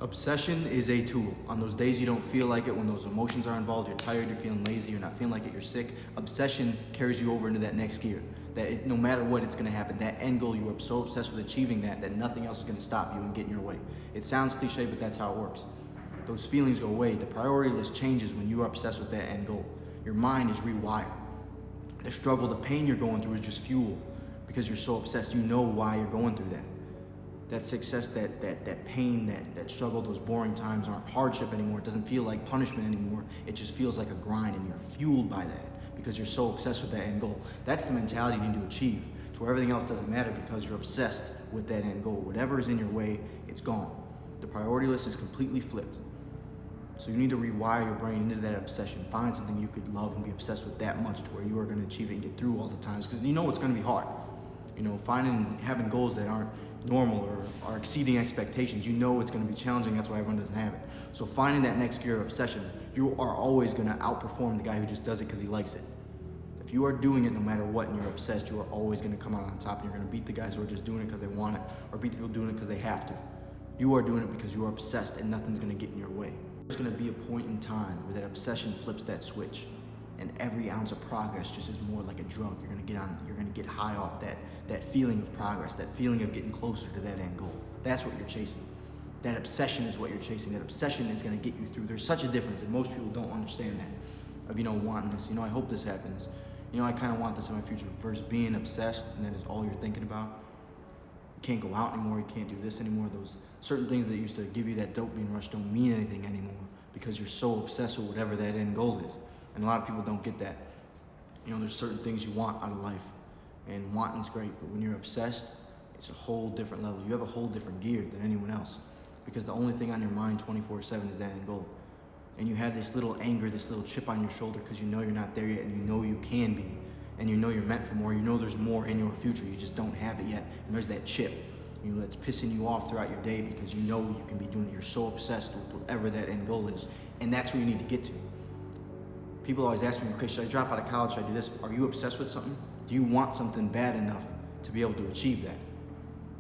Obsession is a tool. On those days you don't feel like it, when those emotions are involved, you're tired, you're feeling lazy, you're not feeling like it, you're sick, obsession carries you over into that next gear. No matter what, it's gonna happen. That end goal, you are so obsessed with achieving that nothing else is gonna stop you and get in your way. It sounds cliche, but that's how it works. Those feelings go away. The priority list changes when you are obsessed with that end goal. Your mind is rewired. The struggle, the pain you're going through is just fuel because you're so obsessed. You know why you're going through that. That success, that pain, that struggle, those boring times aren't hardship anymore. It doesn't feel like punishment anymore. It just feels like a grind, and you're fueled by that because you're so obsessed with that end goal. That's the mentality you need to achieve, to where everything else doesn't matter because you're obsessed with that end goal. Whatever is in your way, it's gone. The priority list is completely flipped. So you need to rewire your brain into that obsession. Find something you could love and be obsessed with that much to where you are going to achieve it and get through all the times, because you know it's going to be hard. Having goals that aren't normal or are exceeding expectations, you know it's going to be challenging. That's why everyone doesn't have it. So finding that next gear of obsession, you are always going to outperform the guy who just does it because he likes it. If you are doing it no matter what and you're obsessed, you are always going to come out on top, and you're going to beat the guys who are just doing it because they want it, or beat the people doing it because they have to. You are doing it because you are obsessed, and nothing's going to get in your way. There's going to be a point in time where that obsession flips that switch, and every ounce of progress just is more like a drug. You're going to get high off that feeling of progress, that feeling of getting closer to that end goal. That's what you're chasing. That obsession is what you're chasing. That obsession is going to get you through. There's such a difference, and most people don't understand that, of, wanting this. I hope this happens. I kind of want this in my future. Versus being obsessed, and that is all you're thinking about. You can't go out anymore. You can't do this anymore. Those certain things that used to give you that dopamine rush don't mean anything anymore because you're so obsessed with whatever that end goal is. And a lot of people don't get that. There's certain things you want out of life, and wanting's great, but when you're obsessed, it's a whole different level. You have a whole different gear than anyone else, because the only thing on your mind 24/7 is that end goal. And you have this little anger, this little chip on your shoulder because you know you're not there yet, and you know you can be, and you know you're meant for more. You know there's more in your future. You just don't have it yet. And there's that chip, that's pissing you off throughout your day because you know you can be doing it. You're so obsessed with whatever that end goal is, and that's where you need to get to. People always ask me, okay, should I drop out of college? Should I do this? Are you obsessed with something? Do you want something bad enough to be able to achieve that?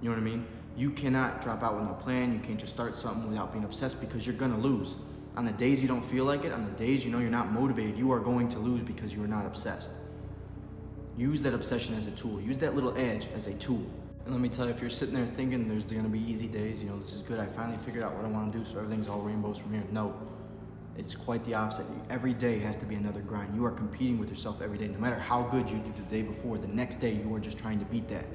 You know what I mean? You cannot drop out with no plan. You can't just start something without being obsessed, because you're gonna lose. On the days you don't feel like it, on the days you're not motivated, you are going to lose because you are not obsessed. Use that obsession as a tool. Use that little edge as a tool. And let me tell you, if you're sitting there thinking there's gonna be easy days, this is good, I finally figured out what I wanna do, so everything's all rainbows from here. No. It's quite the opposite. Every day has to be another grind. You are competing with yourself every day. No matter how good you did the day before, the next day you are just trying to beat that.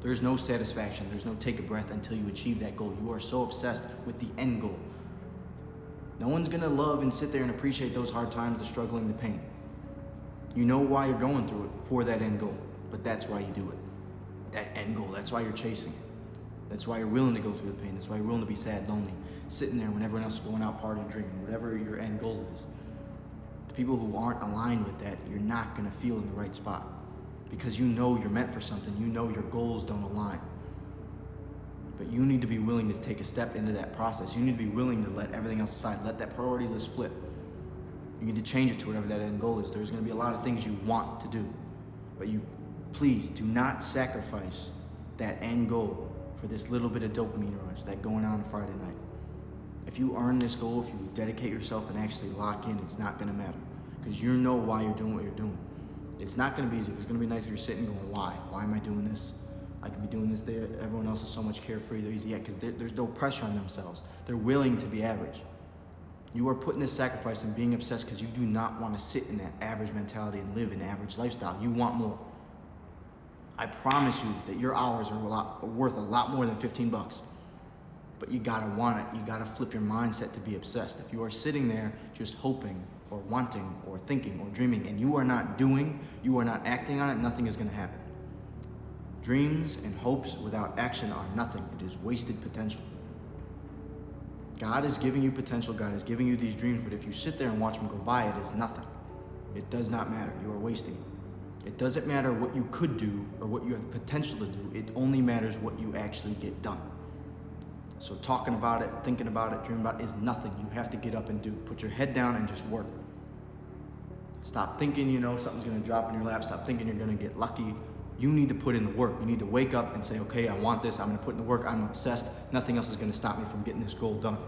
There's no satisfaction. There's no take a breath until you achieve that goal. You are so obsessed with the end goal. No one's gonna love and sit there and appreciate those hard times, the struggling, the pain. You know why you're going through it, for that end goal, but that's why you do it. That end goal, that's why you're chasing it. That's why you're willing to go through the pain. That's why you're willing to be sad, lonely, sitting there when everyone else is going out partying, drinking, whatever your end goal is. The people who aren't aligned with that, you're not gonna feel in the right spot, because you know you're meant for something. You know your goals don't align. But you need to be willing to take a step into that process. You need to be willing to let everything else aside, let that priority list flip. You need to change it to whatever that end goal is. There's gonna be a lot of things you want to do, but please do not sacrifice that end goal for this little bit of dopamine rush, that going on Friday night. If you earn this goal, if you dedicate yourself and actually lock in, it's not gonna matter, because you know why you're doing what you're doing. It's not gonna be easy. It's gonna be nice if you're sitting going, why? Why am I doing this? I could be doing this there. Everyone else is so much carefree, they're easy. Yeah, because there's no pressure on themselves. They're willing to be average. You are putting this sacrifice and being obsessed because you do not want to sit in that average mentality and live an average lifestyle. You want more. I promise you that your hours are worth a lot more than $15. But you gotta want it. You gotta flip your mindset to be obsessed. If you are sitting there just hoping or wanting or thinking or dreaming, and you are not doing, you are not acting on it, nothing is gonna happen. Dreams and hopes without action are nothing. It is wasted potential. God is giving you potential. God is giving you these dreams, but if you sit there and watch them go by, it is nothing. It does not matter. You are wasting it. It doesn't matter what you could do or what you have the potential to do. It only matters what you actually get done. So talking about it, thinking about it, dreaming about it is nothing. You have to get up and do. Put your head down and just work. Stop thinking, something's gonna drop in your lap. Stop thinking you're gonna get lucky. You need to put in the work. You need to wake up and say, okay, I want this. I'm gonna put in the work. I'm obsessed. Nothing else is gonna stop me from getting this goal done.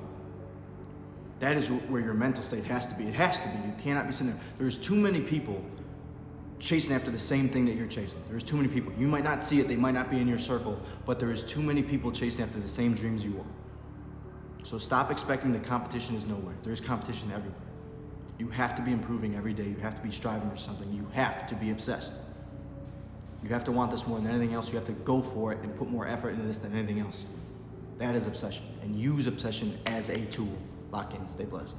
That is where your mental state has to be. It has to be. You cannot be sitting there. There's too many people chasing after the same thing that you're chasing. There's too many people. You might not see it. They might not be in your circle, but there is too many people chasing after the same dreams you are. So stop expecting the competition is nowhere. There's competition everywhere. You have to be improving every day. You have to be striving for something. You have to be obsessed. You have to want this more than anything else. You have to go for it and put more effort into this than anything else. That is obsession. And use obsession as a tool. Lock in. Stay blessed.